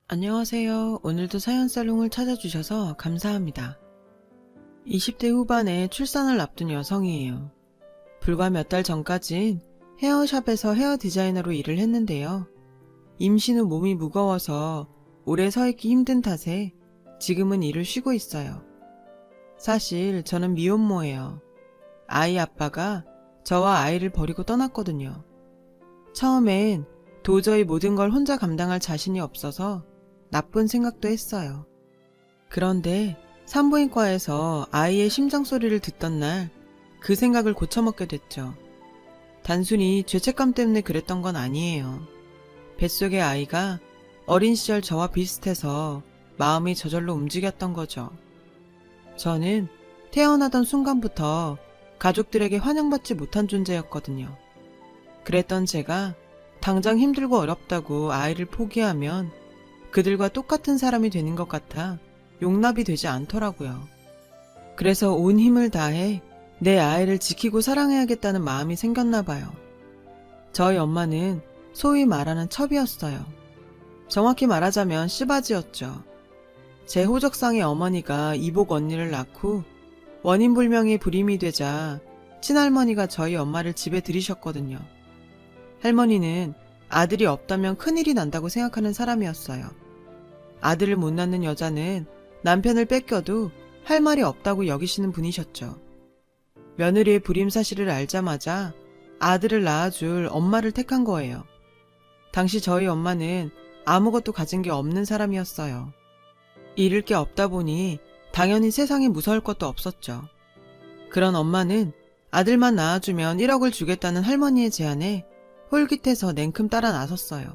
안녕하세요. 오늘도 사연살롱을 찾아주셔서 감사합니다. 20대 후반에 출산을 앞둔 여성이에요. 불과 몇 달 전까진 헤어샵에서 헤어 디자이너로 일을 했는데요. 임신 후 몸이 무거워서 오래 서 있기 힘든 탓에 지금은 일을 쉬고 있어요. 사실 저는 미혼모예요. 아이 아빠가 저와 아이를 버리고 떠났거든요. 처음엔 도저히 모든 걸 혼자 감당할 자신이 없어서 나쁜 생각도 했어요. 그런데 산부인과에서 아이의 심장 소리를 듣던 날 그 생각을 고쳐먹게 됐죠. 단순히 죄책감 때문에 그랬던 건 아니에요. 뱃속의 아이가 어린 시절 저와 비슷해서 마음이 저절로 움직였던 거죠. 저는 태어나던 순간부터 가족들에게 환영받지 못한 존재였거든요. 그랬던 제가 당장 힘들고 어렵다고 아이를 포기하면 그들과 똑같은 사람이 되는 것 같아 용납이 되지 않더라고요. 그래서 온 힘을 다해 내 아이를 지키고 사랑해야겠다는 마음이 생겼나 봐요. 저희 엄마는 소위 말하는 첩이었어요. 정확히 말하자면 씨바지였죠. 제 호적상의 어머니가 이복 언니를 낳고 원인불명의 불임이 되자 친할머니가 저희 엄마를 집에 들이셨거든요. 할머니는 아들이 없다면 큰일이 난다고 생각하는 사람이었어요. 아들을 못 낳는 여자는 남편을 뺏겨도 할 말이 없다고 여기시는 분이셨죠. 며느리의 불임 사실을 알자마자 아들을 낳아줄 엄마를 택한 거예요. 당시 저희 엄마는 아무것도 가진 게 없는 사람이었어요. 잃을 게 없다 보니 당연히 세상에 무서울 것도 없었죠. 그런 엄마는 아들만 낳아주면 1억을 주겠다는 할머니의 제안에 홀깃해서 냉큼 따라 나섰어요.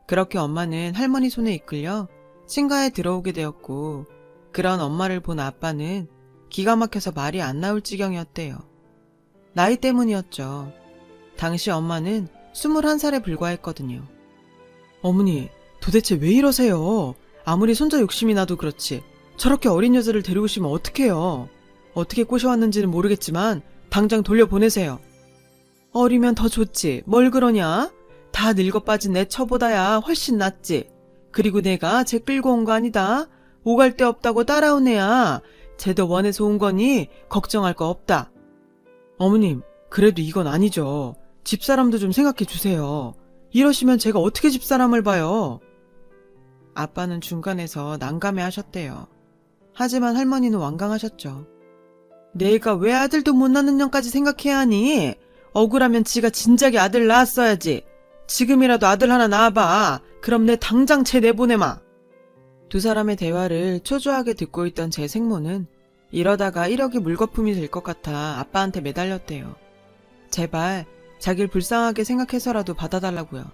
그렇게 엄마는 할머니 손에 이끌려 친가에 들어오게 되었고, 그런 엄마를 본 아빠는 기가 막혀서 말이 안 나올 지경이었대요. 나이 때문이었죠. 당시 엄마는 21살에 불과했거든요. 어머니, 도대체 왜 이러세요? 아무리 손자 욕심이 나도 그렇지 저렇게 어린 여자를 데려오시면 어떡해요? 어떻게 꼬셔왔는지는 모르겠지만 당장 돌려보내세요. 어리면 더 좋지 뭘 그러냐? 다 늙어 빠진 내 처보다야 훨씬 낫지. 그리고 내가 쟤 끌고 온 거 아니다. 오갈 데 없다고 따라온 애야. 쟤도 원해서 온 거니 걱정할 거 없다. 어머님, 그래도 이건 아니죠. 집사람도 좀 생각해 주세요. 이러시면 제가 어떻게 집사람을 봐요? 아빠는 중간에서 난감해 하셨대요. 하지만 할머니는 완강하셨죠. 내가 왜 아들도 못 낳는 년까지 생각해야 하니? 억울하면 지가 진작에 아들 낳았어야지. 지금이라도 아들 하나 낳아봐. 그럼 내 당장 쟤 내보내마. 두 사람의 대화를 초조하게 듣고 있던 제 생모는 이러다가 1억이 물거품이 될 것 같아 아빠한테 매달렸대요. 제발 자길 불쌍하게 생각해서라도 받아달라고요.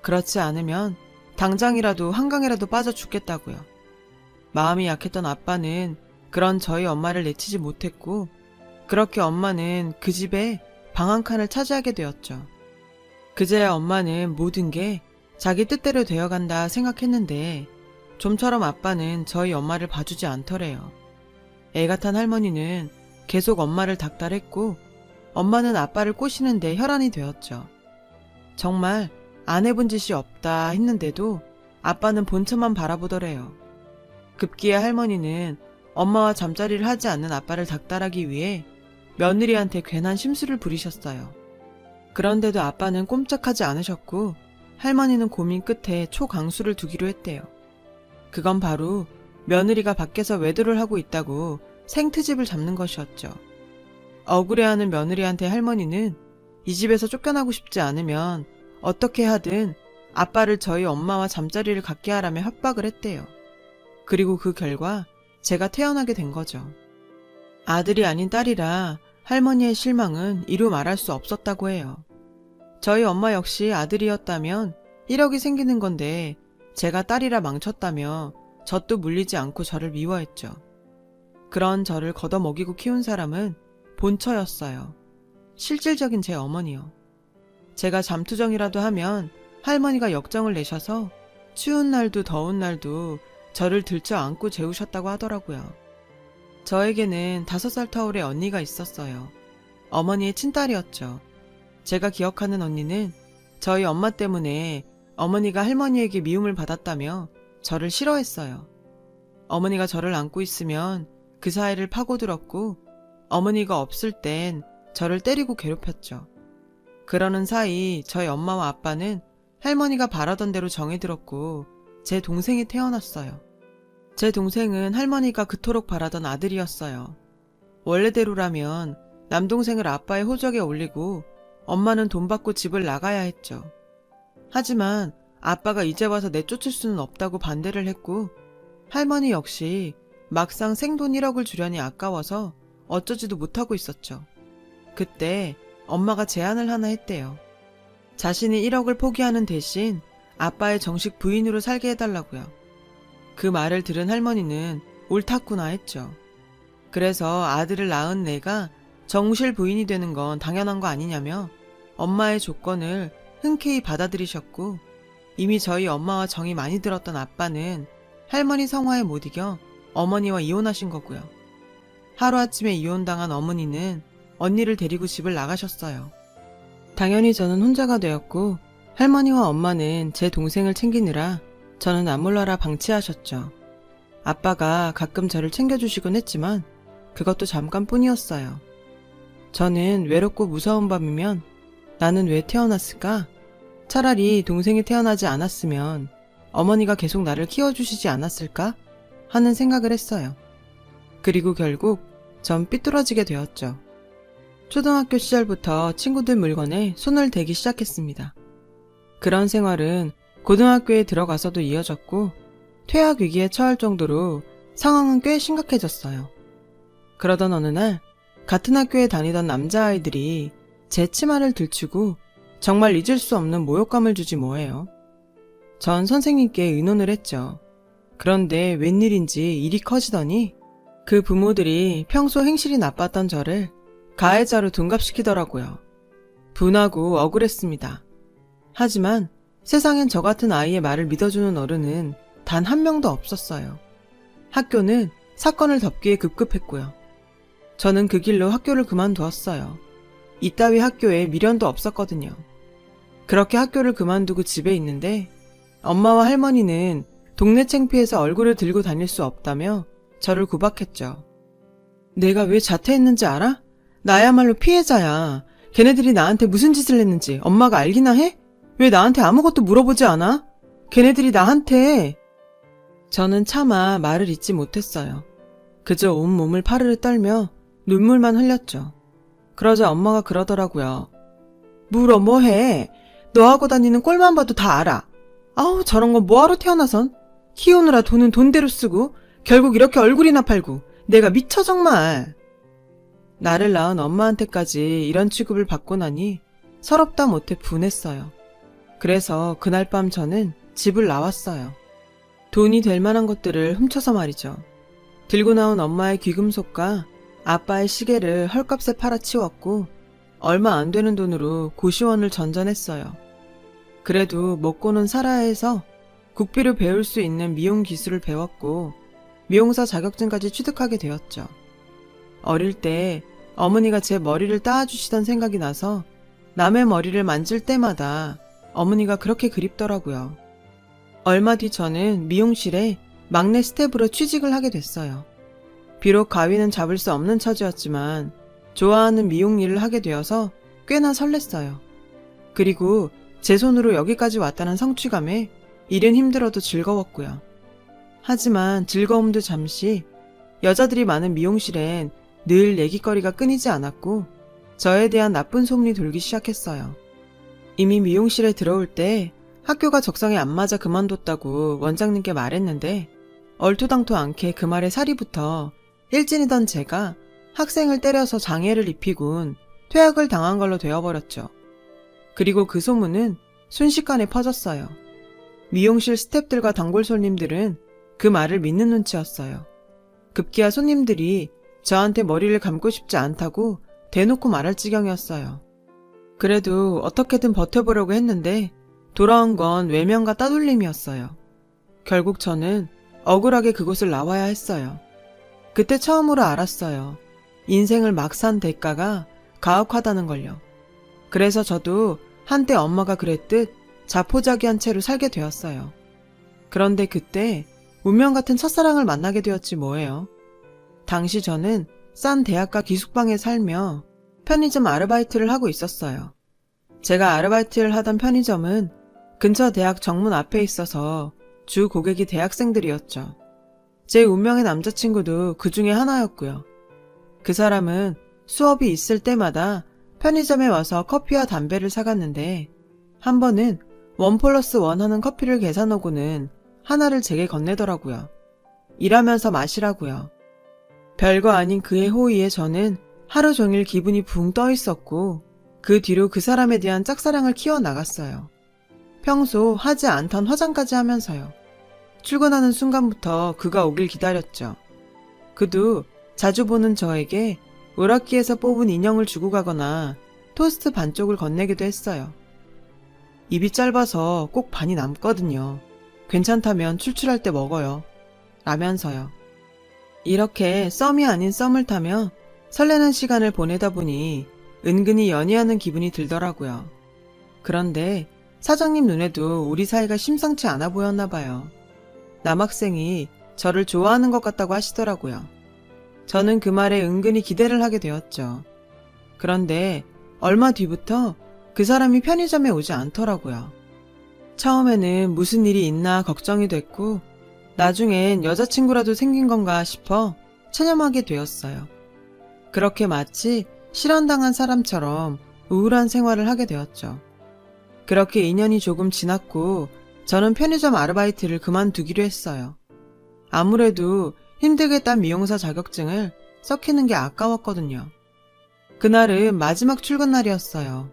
그렇지 않으면 당장이라도 한강이라도 빠져 죽겠다고요. 마음이 약했던 아빠는 그런 저희 엄마를 내치지 못했고, 그렇게 엄마는 그 집에 방 한 칸을 차지하게 되었죠. 그제야 엄마는 모든 게 자기 뜻대로 되어간다 생각했는데, 좀처럼 아빠는 저희 엄마를 봐주지 않더래요. 애가 탄 할머니는 계속 엄마를 닥달했고, 엄마는 아빠를 꼬시는데 혈안이 되었죠. 정말 안 해본 짓이 없다 했는데도 아빠는 본처만 바라보더래요. 급기야 할머니는 엄마와 잠자리를 하지 않는 아빠를 닥달하기 위해 며느리한테 괜한 심술을 부리셨어요. 그런데도 아빠는 꼼짝하지 않으셨고, 할머니는 고민 끝에 초강수를 두기로 했대요. 그건 바로 며느리가 밖에서 외도를 하고 있다고 생트집을 잡는 것이었죠. 억울해하는 며느리한테 할머니는 이 집에서 쫓겨나고 싶지 않으면 어떻게 하든 아빠를 저희 엄마와 잠자리를 갖게 하라며 협박을 했대요. 그리고 그 결과 제가 태어나게 된 거죠. 아들이 아닌 딸이라 할머니의 실망은 이루 말할 수 없었다고 해요. 저희 엄마 역시 아들이었다면 1억이 생기는 건데 제가 딸이라 망쳤다며 젖도 물리지 않고 저를 미워했죠. 그런 저를 걷어먹이고 키운 사람은 본처였어요. 실질적인 제 어머니요. 제가 잠투정이라도 하면 할머니가 역정을 내셔서 추운 날도 더운 날도 저를 들쳐 안고 재우셨다고 하더라고요. 저에게는 5살 터울의 언니가 있었어요. 어머니의 친딸이었죠. 제가 기억하는 언니는 저희 엄마 때문에 어머니가 할머니에게 미움을 받았다며 저를 싫어했어요. 어머니가 저를 안고 있으면 그 사이를 파고들었고 어머니가 없을 땐 저를 때리고 괴롭혔죠. 그러는 사이 저희 엄마와 아빠는 할머니가 바라던 대로 정이 들었고 제 동생이 태어났어요. 제 동생은 할머니가 그토록 바라던 아들이었어요. 원래대로라면 남동생을 아빠의 호적에 올리고 엄마는 돈 받고 집을 나가야 했죠. 하지만 아빠가 이제 와서 내쫓을 수는 없다고 반대를 했고 할머니 역시 막상 생돈 1억을 주려니 아까워서 어쩌지도 못하고 있었죠. 그때 엄마가 제안을 하나 했대요. 자신이 1억을 포기하는 대신 아빠의 정식 부인으로 살게 해달라고요. 그 말을 들은 할머니는 옳았구나 했죠. 그래서 아들을 낳은 내가 정실 부인이 되는 건 당연한 거 아니냐며 엄마의 조건을 흔쾌히 받아들이셨고 이미 저희 엄마와 정이 많이 들었던 아빠는 할머니 성화에 못 이겨 어머니와 이혼하신 거고요. 하루아침에 이혼당한 어머니는 언니를 데리고 집을 나가셨어요. 당연히 저는 혼자가 되었고 할머니와 엄마는 제 동생을 챙기느라 저는 안 몰라라 방치하셨죠. 아빠가 가끔 저를 챙겨주시곤 했지만 그것도 잠깐뿐이었어요. 저는 외롭고 무서운 밤이면 나는 왜 태어났을까? 차라리 동생이 태어나지 않았으면 어머니가 계속 나를 키워주시지 않았을까? 하는 생각을 했어요. 그리고 결국 전 삐뚤어지게 되었죠. 초등학교 시절부터 친구들 물건에 손을 대기 시작했습니다. 그런 생활은 고등학교에 들어가서도 이어졌고 퇴학 위기에 처할 정도로 상황은 꽤 심각해졌어요. 그러던 어느 날 같은 학교에 다니던 남자아이들이 제 치마를 들추고 정말 잊을 수 없는 모욕감을 주지 뭐예요. 전 선생님께 의논을 했죠. 그런데 웬일인지 일이 커지더니 그 부모들이 평소 행실이 나빴던 저를 가해자로 둔갑시키더라고요. 분하고 억울했습니다. 하지만 세상엔 저 같은 아이의 말을 믿어주는 어른은 단 한 명도 없었어요. 학교는 사건을 덮기에 급급했고요. 저는 그 길로 학교를 그만두었어요. 이따위 학교에 미련도 없었거든요. 그렇게 학교를 그만두고 집에 있는데 엄마와 할머니는 동네 창피해서 얼굴을 들고 다닐 수 없다며 저를 구박했죠. 내가 왜 자퇴했는지 알아? 나야말로 피해자야. 걔네들이 나한테 무슨 짓을 했는지 엄마가 알기나 해? 왜 나한테 아무것도 물어보지 않아? 걔네들이 나한테... 저는 차마 말을 잇지 못했어요. 그저 온몸을 파르르 떨며 눈물만 흘렸죠. 그러자 엄마가 그러더라고요. 물어 뭐해? 너하고 다니는 꼴만 봐도 다 알아. 아우 저런 건 뭐하러 태어나선? 키우느라 돈은 돈대로 쓰고 결국 이렇게 얼굴이나 팔고 내가 미쳐 정말. 나를 낳은 엄마한테까지 이런 취급을 받고 나니 서럽다 못해 분했어요. 그래서 그날 밤 저는 집을 나왔어요. 돈이 될 만한 것들을 훔쳐서 말이죠. 들고 나온 엄마의 귀금속과 아빠의 시계를 헐값에 팔아치웠고 얼마 안 되는 돈으로 고시원을 전전했어요. 그래도 먹고는 살아야 해서 국비를 배울 수 있는 미용 기술을 배웠고 미용사 자격증까지 취득하게 되었죠. 어릴 때 어머니가 제 머리를 따아주시던 생각이 나서 남의 머리를 만질 때마다 어머니가 그렇게 그립더라고요. 얼마 뒤 저는 미용실에 막내 스텝으로 취직을 하게 됐어요. 비록 가위는 잡을 수 없는 처지였지만 좋아하는 미용 일을 하게 되어서 꽤나 설렜어요. 그리고 제 손으로 여기까지 왔다는 성취감에 일은 힘들어도 즐거웠고요. 하지만 즐거움도 잠시 여자들이 많은 미용실엔 늘 얘기거리가 끊이지 않았고 저에 대한 나쁜 소문이 돌기 시작했어요. 이미 미용실에 들어올 때 학교가 적성에 안 맞아 그만뒀다고 원장님께 말했는데 얼토당토 않게 그 말에 살이 붙어 일진이던 제가 학생을 때려서 장애를 입히곤 퇴학을 당한 걸로 되어버렸죠. 그리고 그 소문은 순식간에 퍼졌어요. 미용실 스태프들과 단골 손님들은 그 말을 믿는 눈치였어요. 급기야 손님들이 저한테 머리를 감고 싶지 않다고 대놓고 말할 지경이었어요. 그래도 어떻게든 버텨보려고 했는데 돌아온 건 외면과 따돌림이었어요. 결국 저는 억울하게 그곳을 나와야 했어요. 그때 처음으로 알았어요. 인생을 막 산 대가가 가혹하다는 걸요. 그래서 저도 한때 엄마가 그랬듯 자포자기한 채로 살게 되었어요. 그런데 그때 운명 같은 첫사랑을 만나게 되었지 뭐예요. 당시 저는 싼 대학가 기숙방에 살며 편의점 아르바이트를 하고 있었어요. 제가 아르바이트를 하던 편의점은 근처 대학 정문 앞에 있어서 주 고객이 대학생들이었죠. 제 운명의 남자친구도 그 중에 하나였고요. 그 사람은 수업이 있을 때마다 편의점에 와서 커피와 담배를 사갔는데 한 번은 1+1 하는 커피를 계산하고는 하나를 제게 건네더라고요. 일하면서 마시라고요. 별거 아닌 그의 호의에 저는 하루 종일 기분이 붕 떠 있었고 그 뒤로 그 사람에 대한 짝사랑을 키워나갔어요. 평소 하지 않던 화장까지 하면서요. 출근하는 순간부터 그가 오길 기다렸죠. 그도 자주 보는 저에게 오락기에서 뽑은 인형을 주고 가거나 토스트 반쪽을 건네기도 했어요. 입이 짧아서 꼭 반이 남거든요. 괜찮다면 출출할 때 먹어요. 라면서요. 이렇게 썸이 아닌 썸을 타며 설레는 시간을 보내다 보니 은근히 연애하는 기분이 들더라고요. 그런데 사장님 눈에도 우리 사이가 심상치 않아 보였나 봐요. 남학생이 저를 좋아하는 것 같다고 하시더라고요. 저는 그 말에 은근히 기대를 하게 되었죠. 그런데 얼마 뒤부터 그 사람이 편의점에 오지 않더라고요. 처음에는 무슨 일이 있나 걱정이 됐고 나중엔 여자친구라도 생긴 건가 싶어 체념하게 되었어요. 그렇게 마치 실현당한 사람처럼 우울한 생활을 하게 되었죠. 그렇게 2년이 조금 지났고 저는 편의점 아르바이트를 그만두기로 했어요. 아무래도 힘들게 딴 미용사 자격증을 썩히는 게 아까웠거든요. 그날은 마지막 출근 날이었어요.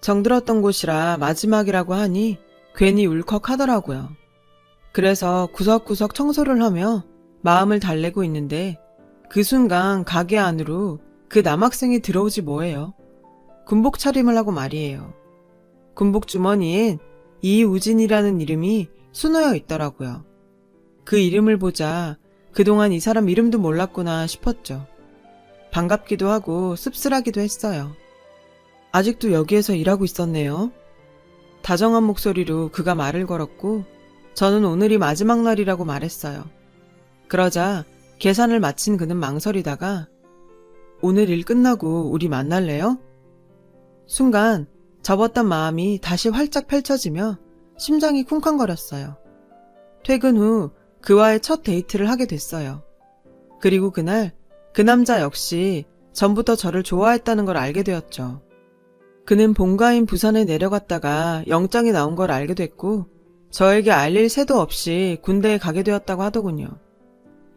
정들었던 곳이라 마지막이라고 하니 괜히 울컥하더라고요. 그래서 구석구석 청소를 하며 마음을 달래고 있는데 그 순간 가게 안으로 그 남학생이 들어오지 뭐예요. 군복 차림을 하고 말이에요. 군복 주머니엔 이우진이라는 이름이 수놓여 있더라고요. 그 이름을 보자 그동안 이 사람 이름도 몰랐구나 싶었죠. 반갑기도 하고 씁쓸하기도 했어요. 아직도 여기에서 일하고 있었네요. 다정한 목소리로 그가 말을 걸었고 저는 오늘이 마지막 날이라고 말했어요. 그러자 계산을 마친 그는 망설이다가 오늘 일 끝나고 우리 만날래요? 순간 접었던 마음이 다시 활짝 펼쳐지며 심장이 쿵쾅거렸어요. 퇴근 후 그와의 첫 데이트를 하게 됐어요. 그리고 그날 그 남자 역시 전부터 저를 좋아했다는 걸 알게 되었죠. 그는 본가인 부산에 내려갔다가 영장이 나온 걸 알게 됐고 저에게 알릴 새도 없이 군대에 가게 되었다고 하더군요.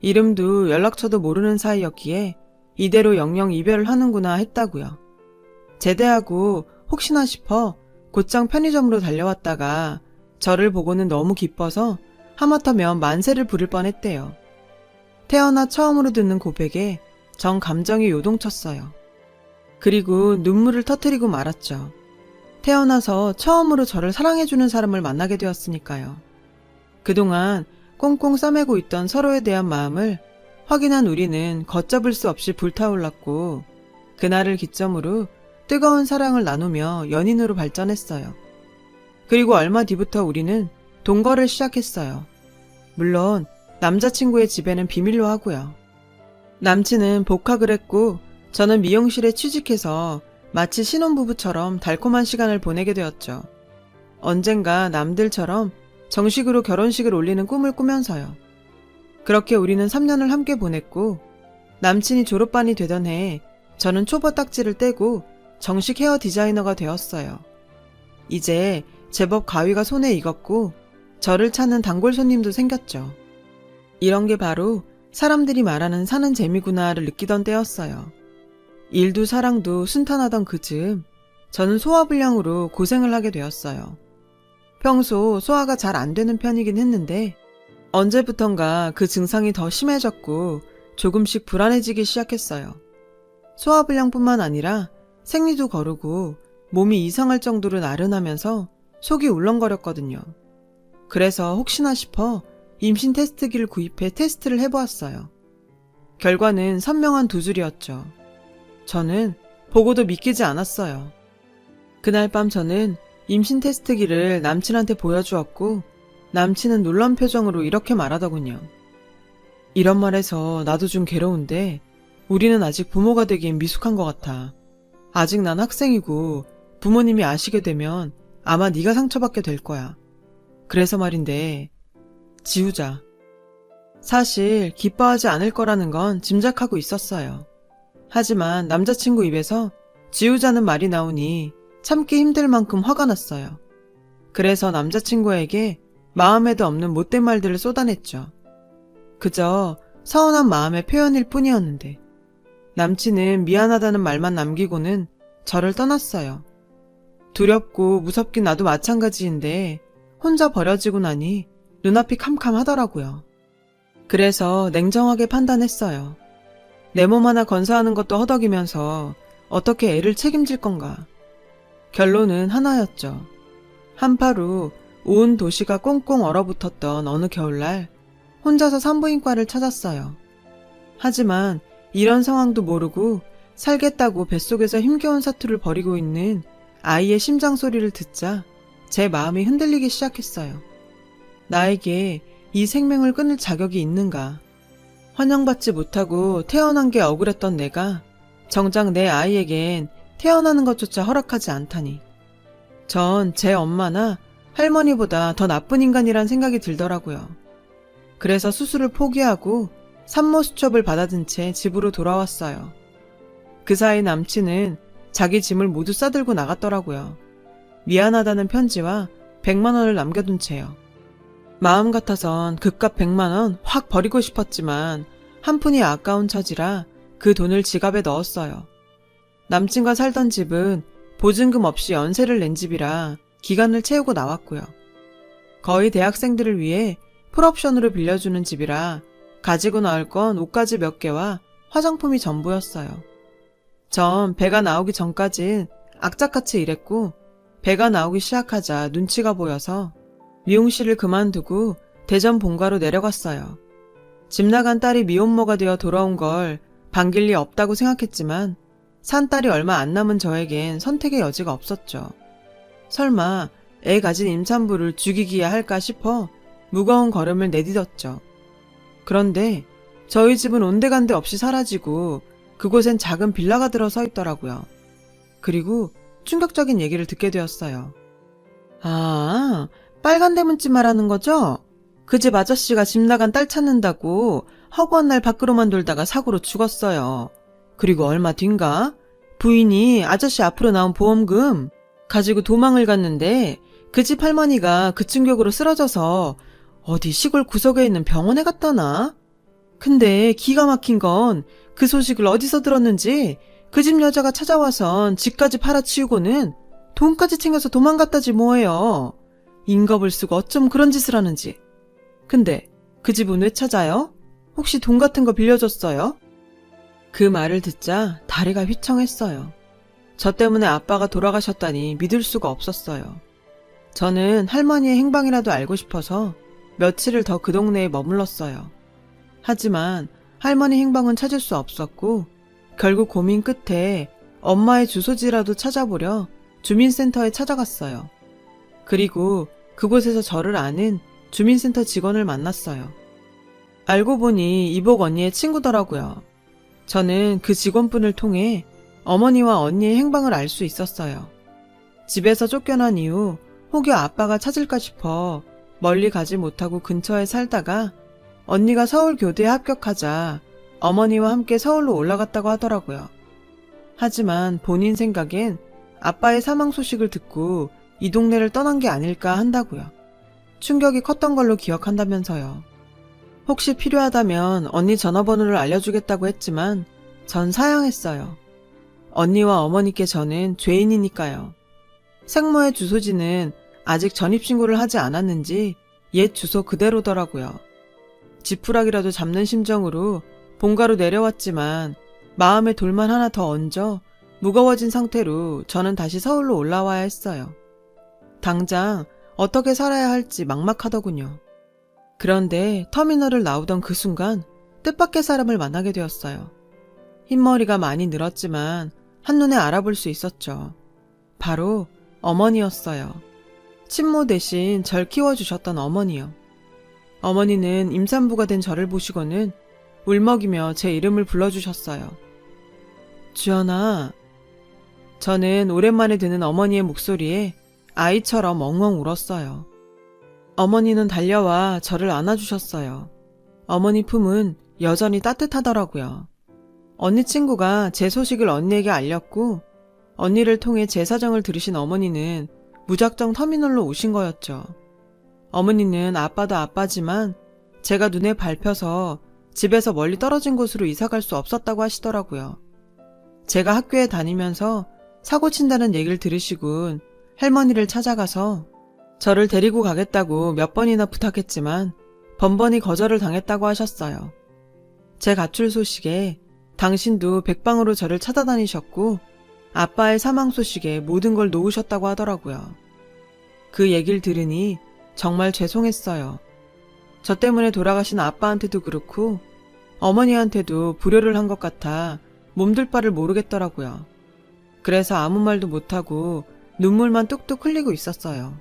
이름도 연락처도 모르는 사이였기에 이대로 영영 이별을 하는구나 했다고요. 제대하고 혹시나 싶어 곧장 편의점으로 달려왔다가 저를 보고는 너무 기뻐서 하마터면 만세를 부릴 뻔했대요. 태어나 처음으로 듣는 고백에 전 감정이 요동쳤어요. 그리고 눈물을 터뜨리고 말았죠. 태어나서 처음으로 저를 사랑해주는 사람을 만나게 되었으니까요. 그동안 꽁꽁 싸매고 있던 서로에 대한 마음을 확인한 우리는 걷잡을 수 없이 불타올랐고 그날을 기점으로 뜨거운 사랑을 나누며 연인으로 발전했어요. 그리고 얼마 뒤부터 우리는 동거를 시작했어요. 물론 남자친구의 집에는 비밀로 하고요. 남친은 복학을 했고 저는 미용실에 취직해서 마치 신혼부부처럼 달콤한 시간을 보내게 되었죠. 언젠가 남들처럼 정식으로 결혼식을 올리는 꿈을 꾸면서요. 그렇게 우리는 3년을 함께 보냈고 남친이 졸업반이 되던 해에 저는 초보 딱지를 떼고 정식 헤어 디자이너가 되었어요. 이제 제법 가위가 손에 익었고 저를 찾는 단골 손님도 생겼죠. 이런 게 바로 사람들이 말하는 사는 재미구나를 느끼던 때였어요. 일도 사랑도 순탄하던 그 즈음 저는 소화불량으로 고생을 하게 되었어요. 평소 소화가 잘 안 되는 편이긴 했는데 언제부턴가 그 증상이 더 심해졌고 조금씩 불안해지기 시작했어요. 소화불량뿐만 아니라 생리도 거르고 몸이 이상할 정도로 나른하면서 속이 울렁거렸거든요. 그래서 혹시나 싶어 임신 테스트기를 구입해 테스트를 해보았어요. 결과는 선명한 2줄이었죠. 저는 보고도 믿기지 않았어요. 그날 밤 저는 임신 테스트기를 남친한테 보여주었고 남친은 놀란 표정으로 이렇게 말하더군요. 이런 말해서 나도 좀 괴로운데 우리는 아직 부모가 되기엔 미숙한 것 같아. 아직 난 학생이고 부모님이 아시게 되면 아마 네가 상처받게 될 거야. 그래서 말인데 지우자. 사실 기뻐하지 않을 거라는 건 짐작하고 있었어요. 하지만 남자친구 입에서 지우자는 말이 나오니 참기 힘들 만큼 화가 났어요. 그래서 남자친구에게 마음에도 없는 못된 말들을 쏟아냈죠. 그저 서운한 마음의 표현일 뿐이었는데 남친은 미안하다는 말만 남기고는 저를 떠났어요. 두렵고 무섭긴 나도 마찬가지인데 혼자 버려지고 나니 눈앞이 캄캄하더라고요. 그래서 냉정하게 판단했어요. 내 몸 하나 건사하는 것도 허덕이면서 어떻게 애를 책임질 건가. 결론은 하나였죠. 한파로 온 도시가 꽁꽁 얼어붙었던 어느 겨울날 혼자서 산부인과를 찾았어요. 하지만 이런 상황도 모르고 살겠다고 뱃속에서 힘겨운 사투를 벌이고 있는 아이의 심장 소리를 듣자 제 마음이 흔들리기 시작했어요. 나에게 이 생명을 끊을 자격이 있는가? 환영받지 못하고 태어난 게 억울했던 내가 정작 내 아이에겐 태어나는 것조차 허락하지 않다니. 전 제 엄마나 할머니보다 더 나쁜 인간이란 생각이 들더라고요. 그래서 수술을 포기하고 산모 수첩을 받아든 채 집으로 돌아왔어요. 그 사이 남친은 자기 짐을 모두 싸들고 나갔더라고요. 미안하다는 편지와 100만 원을 남겨둔 채요. 마음 같아선 그깟 100만 원 확 버리고 싶었지만 한 푼이 아까운 처지라 그 돈을 지갑에 넣었어요. 남친과 살던 집은 보증금 없이 연세를 낸 집이라 기간을 채우고 나왔고요. 거의 대학생들을 위해 풀옵션으로 빌려주는 집이라 가지고 나올 건 옷가지 몇 개와 화장품이 전부였어요. 전 배가 나오기 전까진 악착같이 일했고 배가 나오기 시작하자 눈치가 보여서 미용실을 그만두고 대전 본가로 내려갔어요. 집 나간 딸이 미혼모가 되어 돌아온 걸 반길 리 없다고 생각했지만 산 딸이 얼마 안 남은 저에겐 선택의 여지가 없었죠. 설마 애 가진 임산부를 죽이기야 할까 싶어 무거운 걸음을 내딛었죠. 그런데 저희 집은 온데간데 없이 사라지고 그곳엔 작은 빌라가 들어서 있더라고요. 그리고 충격적인 얘기를 듣게 되었어요. 아, 빨간 대문집 말하는 거죠? 그 집 아저씨가 집 나간 딸 찾는다고 허구한 날 밖으로만 돌다가 사고로 죽었어요. 그리고 얼마 뒤인가 부인이 아저씨 앞으로 나온 보험금 가지고 도망을 갔는데 그 집 할머니가 그 충격으로 쓰러져서 어디 시골 구석에 있는 병원에 갔다나? 근데 기가 막힌 건 그 소식을 어디서 들었는지 그 집 여자가 찾아와선 집까지 팔아치우고는 돈까지 챙겨서 도망갔다지 뭐예요. 인겁을 쓰고 어쩜 그런 짓을 하는지. 근데 그 집은 왜 찾아요? 혹시 돈 같은 거 빌려줬어요? 그 말을 듣자 다리가 휘청했어요. 저 때문에 아빠가 돌아가셨다니 믿을 수가 없었어요. 저는 할머니의 행방이라도 알고 싶어서 며칠을 더 그 동네에 머물렀어요. 하지만 할머니 행방은 찾을 수 없었고 결국 고민 끝에 엄마의 주소지라도 찾아보려 주민센터에 찾아갔어요. 그리고 그곳에서 저를 아는 주민센터 직원을 만났어요. 알고 보니 이복 언니의 친구더라고요. 저는 그 직원분을 통해 어머니와 언니의 행방을 알 수 있었어요. 집에서 쫓겨난 이후 혹여 아빠가 찾을까 싶어 멀리 가지 못하고 근처에 살다가 언니가 서울 교대에 합격하자 어머니와 함께 서울로 올라갔다고 하더라고요. 하지만 본인 생각엔 아빠의 사망 소식을 듣고 이 동네를 떠난 게 아닐까 한다고요. 충격이 컸던 걸로 기억한다면서요. 혹시 필요하다면 언니 전화번호를 알려주겠다고 했지만 전 사양했어요. 언니와 어머니께 저는 죄인이니까요. 생모의 주소지는 아직 전입신고를 하지 않았는지 옛 주소 그대로더라고요. 지푸라기라도 잡는 심정으로 본가로 내려왔지만 마음에 돌만 하나 더 얹어 무거워진 상태로 저는 다시 서울로 올라와야 했어요. 당장 어떻게 살아야 할지 막막하더군요. 그런데 터미널을 나오던 그 순간 뜻밖의 사람을 만나게 되었어요. 흰머리가 많이 늘었지만 한눈에 알아볼 수 있었죠. 바로 어머니였어요. 친모 대신 절 키워주셨던 어머니요. 어머니는 임산부가 된 저를 보시고는 울먹이며 제 이름을 불러주셨어요. 주연아. 저는 오랜만에 듣는 어머니의 목소리에 아이처럼 엉엉 울었어요. 어머니는 달려와 저를 안아주셨어요. 어머니 품은 여전히 따뜻하더라고요. 언니 친구가 제 소식을 언니에게 알렸고 언니를 통해 제 사정을 들으신 어머니는 무작정 터미널로 오신 거였죠. 어머니는 아빠도 아빠지만 제가 눈에 밟혀서 집에서 멀리 떨어진 곳으로 이사갈 수 없었다고 하시더라고요. 제가 학교에 다니면서 사고 친다는 얘기를 들으시곤 할머니를 찾아가서 저를 데리고 가겠다고 몇 번이나 부탁했지만 번번이 거절을 당했다고 하셨어요. 제 가출 소식에 당신도 백방으로 저를 찾아다니셨고 아빠의 사망 소식에 모든 걸 놓으셨다고 하더라고요. 그 얘기를 들으니 정말 죄송했어요. 저 때문에 돌아가신 아빠한테도 그렇고 어머니한테도 불효를 한 것 같아 몸둘 바를 모르겠더라고요. 그래서 아무 말도 못하고 눈물만 뚝뚝 흘리고 있었어요.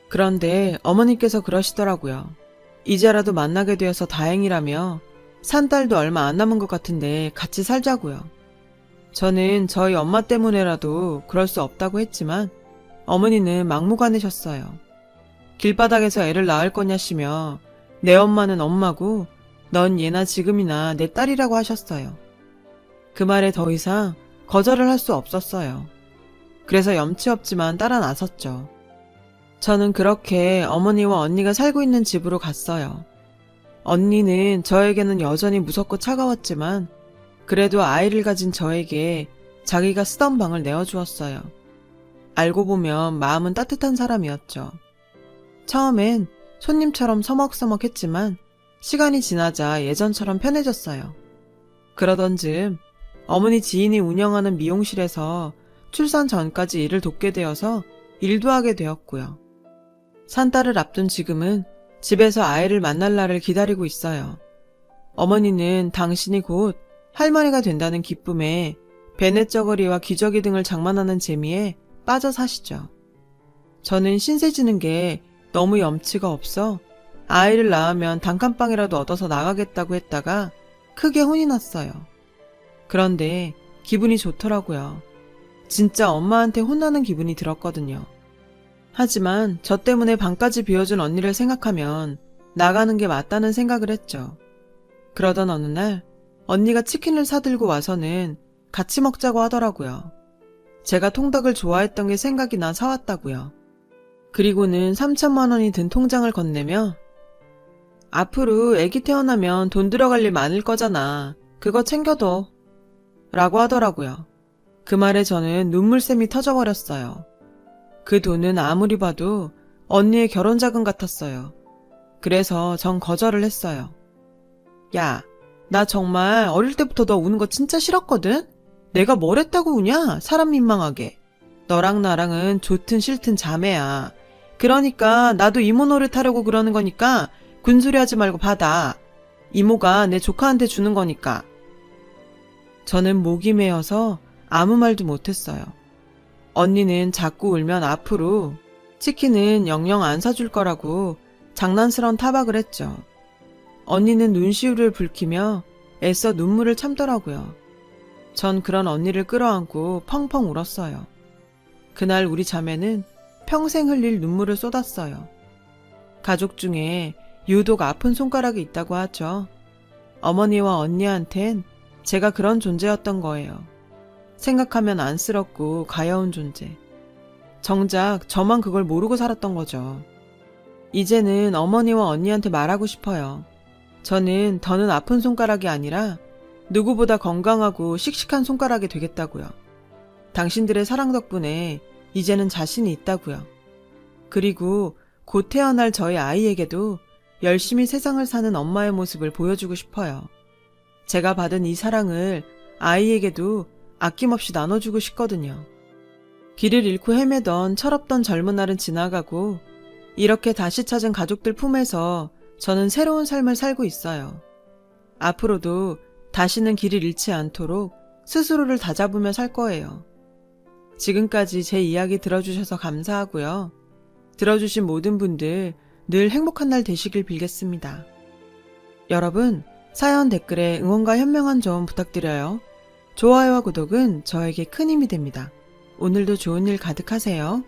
그런데 어머니께서 그러시더라고요. 이제라도 만나게 되어서 다행이라며 산 딸도 얼마 안 남은 것 같은데 같이 살자고요. 저는 저희 엄마 때문에라도 그럴 수 없다고 했지만 어머니는 막무가내셨어요. 길바닥에서 애를 낳을 거냐시며 내 엄마는 엄마고 넌 예나 지금이나 내 딸이라고 하셨어요. 그 말에 더 이상 거절을 할 수 없었어요. 그래서 염치 없지만 따라 나섰죠. 저는 그렇게 어머니와 언니가 살고 있는 집으로 갔어요. 언니는 저에게는 여전히 무섭고 차가웠지만 그래도 아이를 가진 저에게 자기가 쓰던 방을 내어주었어요. 알고 보면 마음은 따뜻한 사람이었죠. 처음엔 손님처럼 서먹서먹했지만 시간이 지나자 예전처럼 편해졌어요. 그러던 즈음 어머니 지인이 운영하는 미용실에서 출산 전까지 일을 돕게 되어서 일도 하게 되었고요. 산딸을 앞둔 지금은 집에서 아이를 만날 날을 기다리고 있어요. 어머니는 당신이 곧 할머니가 된다는 기쁨에 베넷저고리와 기저귀 등을 장만하는 재미에 빠져 사시죠. 저는 신세 지는 게 너무 염치가 없어 아이를 낳으면 단칸방이라도 얻어서 나가겠다고 했다가 크게 혼이 났어요. 그런데 기분이 좋더라고요. 진짜 엄마한테 혼나는 기분이 들었거든요. 하지만 저 때문에 방까지 비워준 언니를 생각하면 나가는 게 맞다는 생각을 했죠. 그러던 어느 날 언니가 치킨을 사들고 와서는 같이 먹자고 하더라고요. 제가 통닭을 좋아했던 게 생각이 나 사왔다고요. 그리고는 3천만 원이 든 통장을 건네며 앞으로 애기 태어나면 돈 들어갈 일 많을 거잖아. 그거 챙겨둬. 라고 하더라고요. 그 말에 저는 눈물샘이 터져버렸어요. 그 돈은 아무리 봐도 언니의 결혼자금 같았어요. 그래서 전 거절을 했어요. 야, 나 정말 어릴 때부터 너 우는 거 진짜 싫었거든? 내가 뭘 했다고 우냐? 사람 민망하게. 너랑 나랑은 좋든 싫든 자매야. 그러니까 나도 이모 노릇하려고 그러는 거니까 군소리 하지 말고 받아. 이모가 내 조카한테 주는 거니까. 저는 목이 메어서 아무 말도 못했어요. 언니는 자꾸 울면 앞으로 치킨은 영영 안 사줄 거라고 장난스러운 타박을 했죠. 언니는 눈시울을 붉히며 애써 눈물을 참더라고요. 전 그런 언니를 끌어안고 펑펑 울었어요. 그날 우리 자매는 평생 흘릴 눈물을 쏟았어요. 가족 중에 유독 아픈 손가락이 있다고 하죠. 어머니와 언니한텐 제가 그런 존재였던 거예요. 생각하면 안쓰럽고 가여운 존재. 정작 저만 그걸 모르고 살았던 거죠. 이제는 어머니와 언니한테 말하고 싶어요. 저는 더는 아픈 손가락이 아니라 누구보다 건강하고 씩씩한 손가락이 되겠다고요. 당신들의 사랑 덕분에 이제는 자신이 있다고요. 그리고 곧 태어날 저희 아이에게도 열심히 세상을 사는 엄마의 모습을 보여주고 싶어요. 제가 받은 이 사랑을 아이에게도 아낌없이 나눠주고 싶거든요. 길을 잃고 헤매던 철없던 젊은 날은 지나가고 이렇게 다시 찾은 가족들 품에서 저는 새로운 삶을 살고 있어요. 앞으로도 다시는 길을 잃지 않도록 스스로를 다잡으며 살 거예요. 지금까지 제 이야기 들어주셔서 감사하고요. 들어주신 모든 분들 늘 행복한 날 되시길 빌겠습니다. 여러분, 사연 댓글에 응원과 현명한 조언 부탁드려요. 좋아요와 구독은 저에게 큰 힘이 됩니다. 오늘도 좋은 일 가득하세요.